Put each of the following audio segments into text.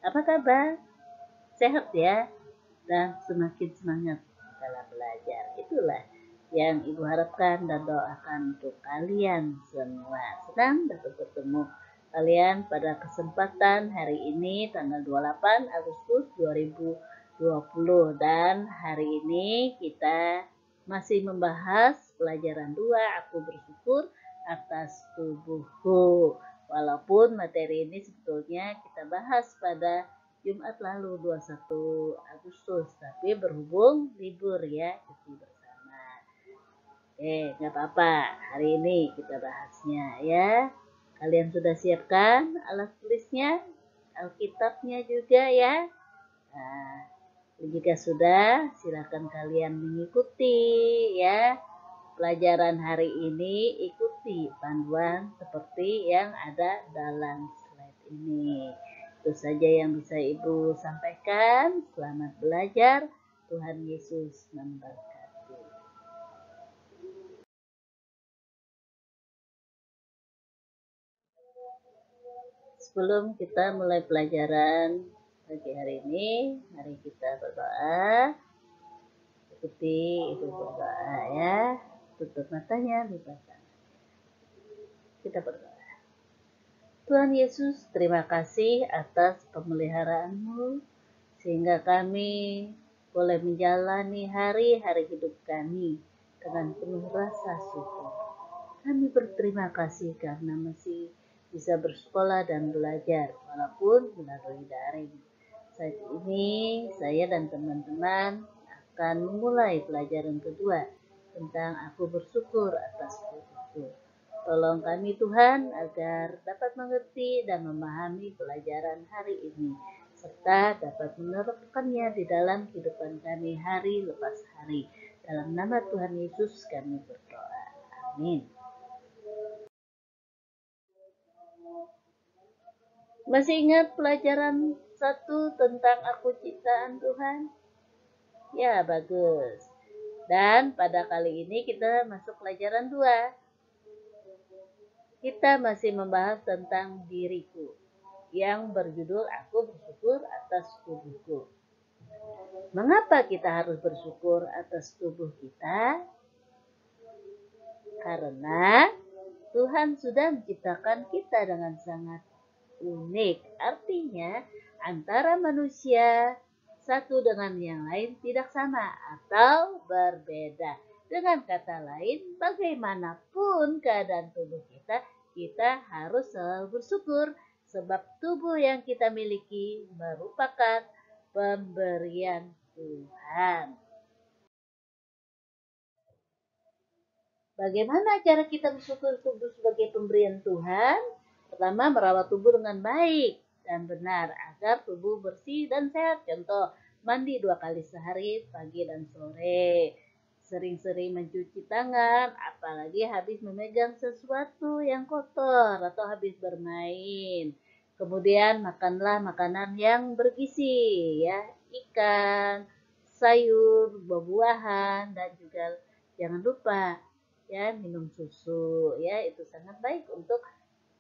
Apa kabar? Sehat ya? Dan semakin semangat dalam belajar. Itulah yang Ibu harapkan dan doakan untuk kalian semua. Senang dapat bertemu kalian pada kesempatan hari ini tanggal 28 Agustus 2020, dan hari ini kita masih membahas pelajaran 2, aku bersyukur atas tubuhku. Walaupun materi ini sebetulnya kita bahas pada Jumat lalu 21 Agustus, tapi berhubung libur ya, cuti bersama. Nggak apa-apa, hari ini kita bahasnya ya. Kalian sudah siapkan alat tulisnya, Alkitabnya juga ya. Nah, jika sudah, silakan kalian mengikuti ya. Pelajaran hari ini ikuti panduan seperti yang ada dalam slide ini. Itu saja yang bisa Ibu sampaikan. Selamat belajar. Tuhan Yesus memberkati. Sebelum kita mulai pelajaran pagi hari ini, mari kita berdoa. Ikuti Ibu berdoa ya. Tutup matanya, buka tangan. Kita berdoa. Tuhan Yesus, terima kasih atas pemeliharaan-Mu sehingga kami boleh menjalani hari-hari hidup kami dengan penuh rasa syukur. Kami berterima kasih karena masih bisa bersekolah dan belajar walaupun melalui daring. Saat ini saya dan teman-teman akan memulai pelajaran kedua tentang aku bersyukur atas tubuhku. Tolong kami Tuhan agar dapat mengerti dan memahami pelajaran hari ini, serta dapat menerapkannya di dalam kehidupan kami hari lepas hari. Dalam nama Tuhan Yesus kami berdoa. Amin. Masih ingat pelajaran 1 tentang aku ciptaan Tuhan? Ya, bagus. Dan pada kali ini kita masuk pelajaran 2. Kita masih membahas tentang diriku yang berjudul Aku Bersyukur Atas Tubuhku. Mengapa kita harus bersyukur atas tubuh kita? Karena Tuhan sudah menciptakan kita dengan sangat unik. Artinya antara manusia satu dengan yang lain tidak sama atau berbeda. Dengan kata lain, bagaimanapun keadaan tubuh kita, kita harus selalu bersyukur sebab tubuh yang kita miliki merupakan pemberian Tuhan. Bagaimana cara kita bersyukur tubuh sebagai pemberian Tuhan? Pertama, merawat tubuh dengan baik dan benar agar tubuh bersih dan sehat. Contoh, mandi 2 kali sehari, pagi dan sore. Sering-sering mencuci tangan, apalagi habis memegang sesuatu yang kotor atau habis bermain. Kemudian makanlah makanan yang bergizi, ya, ikan, sayur, buah-buahan, dan juga jangan lupa ya minum susu, ya itu sangat baik untuk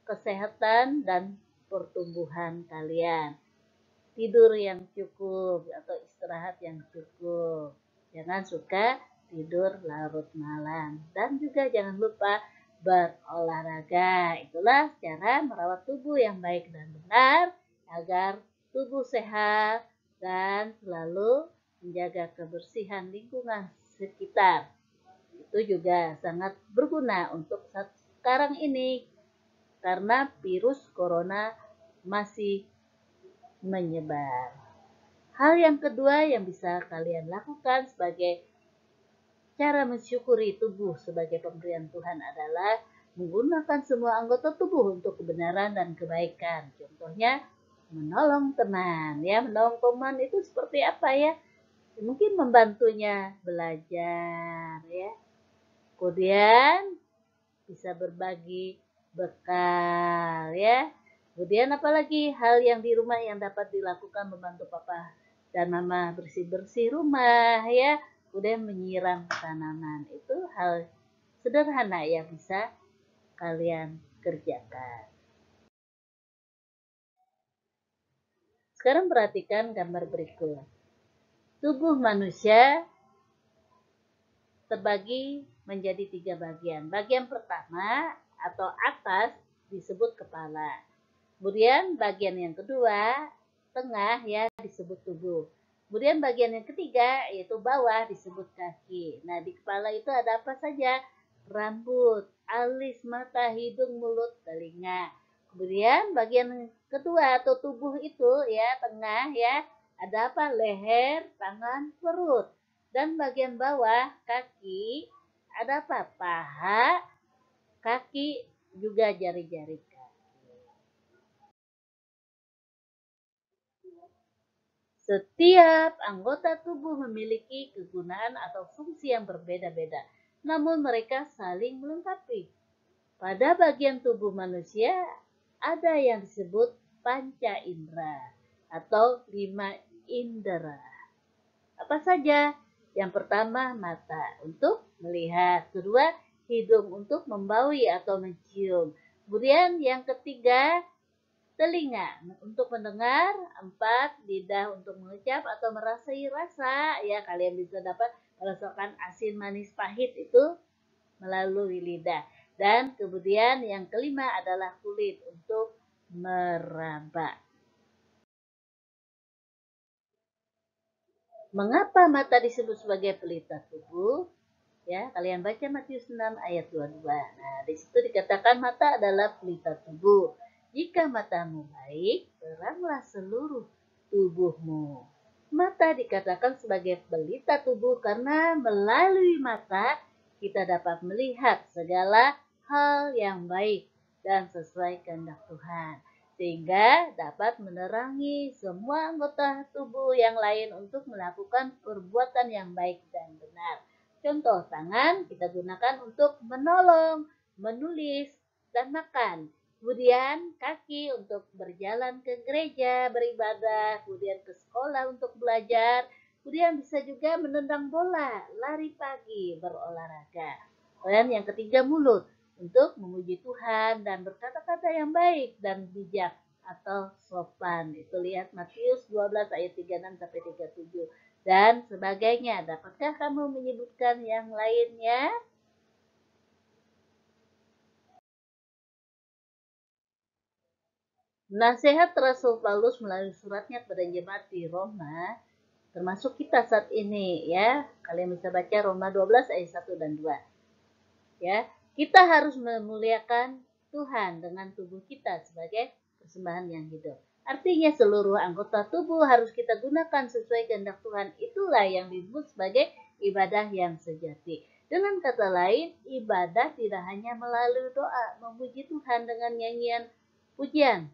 kesehatan dan pertumbuhan kalian. Tidur yang cukup atau istirahat yang cukup, jangan suka tidur larut malam, dan juga jangan lupa berolahraga. Itulah cara merawat tubuh yang baik dan benar agar tubuh sehat dan selalu menjaga kebersihan lingkungan sekitar. Itu juga sangat berguna untuk saat sekarang ini karena virus corona masih menyebar. Hal yang kedua yang bisa kalian lakukan sebagai cara mensyukuri tubuh sebagai pemberian Tuhan adalah menggunakan semua anggota tubuh untuk kebenaran dan kebaikan. Contohnya menolong teman, ya menolong teman itu seperti apa ya? Mungkin membantunya belajar, ya. Kemudian bisa berbagi bekal ya. Kemudian apalagi hal yang di rumah yang dapat dilakukan membantu papa dan mama bersih-bersih rumah ya. Kemudian menyiram tanaman. Itu hal sederhana yang bisa kalian kerjakan. Sekarang perhatikan gambar berikut. Tubuh manusia terbagi menjadi 3 bagian. Bagian pertama atau atas disebut kepala. Kemudian bagian yang kedua, tengah ya disebut tubuh. Kemudian bagian yang ketiga yaitu bawah disebut kaki. Nah, di kepala itu ada apa saja? Rambut, alis, mata, hidung, mulut, telinga. Kemudian bagian kedua atau tubuh itu ya, tengah ya, ada apa? Leher, tangan, perut. Dan bagian bawah kaki ada apa? Paha, kaki, juga jari-jari kaki. Setiap anggota tubuh memiliki kegunaan atau fungsi yang berbeda-beda, namun mereka saling melengkapi. Pada bagian tubuh manusia ada yang disebut panca indera atau 5 indera. Apa saja? Yang pertama, mata untuk melihat. Kedua, hidung untuk membaui atau mencium. Kemudian yang ketiga, telinga untuk mendengar. Empat, lidah untuk mengucap atau merasai rasa. Ya, kalian bisa dapat merasakan asin, manis, pahit itu melalui lidah. Dan kemudian yang kelima adalah kulit untuk meraba. Mengapa mata disebut sebagai pelita tubuh? Ya, kalian baca Matius 6 ayat 22. Nah, di situ dikatakan mata adalah pelita tubuh. Jika matamu baik, teranglah seluruh tubuhmu. Mata dikatakan sebagai pelita tubuh karena melalui mata kita dapat melihat segala hal yang baik dan sesuai kehendak Tuhan, sehingga dapat menerangi semua anggota tubuh yang lain untuk melakukan perbuatan yang baik dan benar. Contoh, tangan kita gunakan untuk menolong, menulis, dan makan. Kemudian kaki untuk berjalan ke gereja, beribadah, kemudian ke sekolah untuk belajar. Kemudian bisa juga menendang bola, lari pagi, berolahraga. Dan yang ketiga, mulut untuk memuji Tuhan dan berkata-kata yang baik dan bijak atau sopan. Itu lihat Matius 12 ayat 36 sampai 37 dan sebagainya. Dapatkah kamu menyebutkan yang lainnya? Nasihat Rasul Paulus melalui suratnya kepada jemaat di Roma, termasuk kita saat ini ya. Kalian bisa baca Roma 12 ayat 1 dan 2. Ya, kita harus memuliakan Tuhan dengan tubuh kita sebagai persembahan yang hidup. Artinya seluruh anggota tubuh harus kita gunakan sesuai kehendak Tuhan. Itulah yang disebut sebagai ibadah yang sejati. Dengan kata lain, ibadah tidak hanya melalui doa, memuji Tuhan dengan nyanyian pujian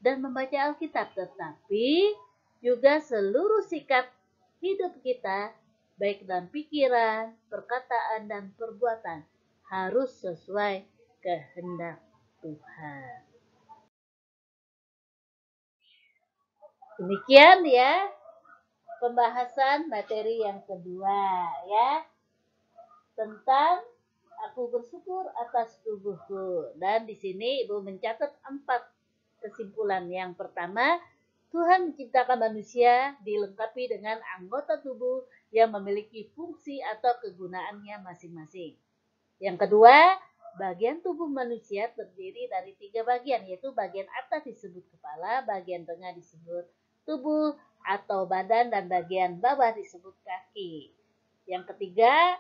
dan membaca Alkitab, tetapi juga seluruh sikap hidup kita, baik dalam pikiran, perkataan, dan perbuatan, harus sesuai kehendak Tuhan. Demikian ya pembahasan materi yang kedua ya, tentang aku bersyukur atas tubuhku. Dan di sini Ibu mencatat 4 kesimpulan. Yang pertama, Tuhan menciptakan manusia dilengkapi dengan anggota tubuh yang memiliki fungsi atau kegunaannya masing-masing. Yang kedua, bagian tubuh manusia terdiri dari 3 bagian, yaitu bagian atas disebut kepala, bagian tengah disebut tubuh atau badan, dan bagian bawah disebut kaki. Yang ketiga,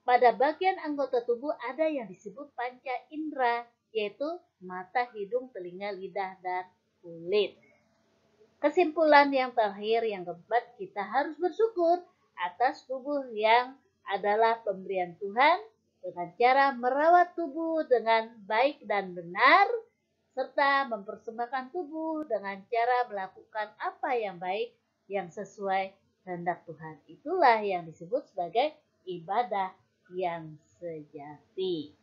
pada bagian anggota tubuh ada yang disebut panca indera, yaitu mata, hidung, telinga, lidah, dan kulit. Kesimpulan yang terakhir yang keempat, kita harus bersyukur atas tubuh yang adalah pemberian Tuhan dengan cara merawat tubuh dengan baik dan benar, serta mempersembahkan tubuh dengan cara melakukan apa yang baik yang sesuai kehendak Tuhan. Itulah yang disebut sebagai ibadah yang sejati.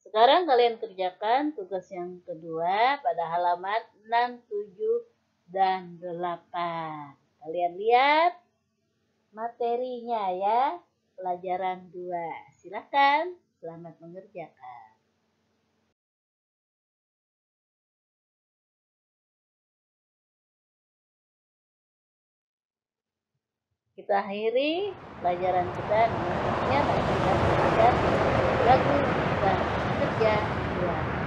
Sekarang kalian kerjakan tugas yang kedua pada halaman 6, 7, dan 8. Kalian lihat materinya ya. pelajaran 2. Silakan, selamat mengerjakan. Kita akhiri pelajaran kita dengan demikian dan kita belajar lagu dan kerja 2.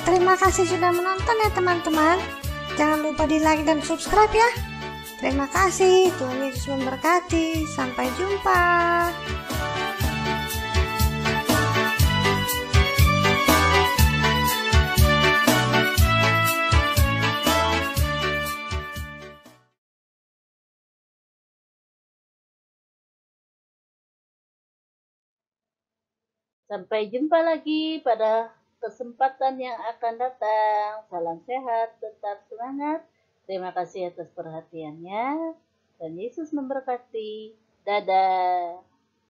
Terima kasih sudah menonton ya teman-teman. Jangan lupa di like dan subscribe ya. Terima kasih, Tuhan Yesus memberkati. Sampai jumpa. Sampai jumpa lagi pada kesempatan yang akan datang. Salam sehat, tetap semangat. Terima kasih atas perhatiannya. Dan Yesus memberkati. Dadah.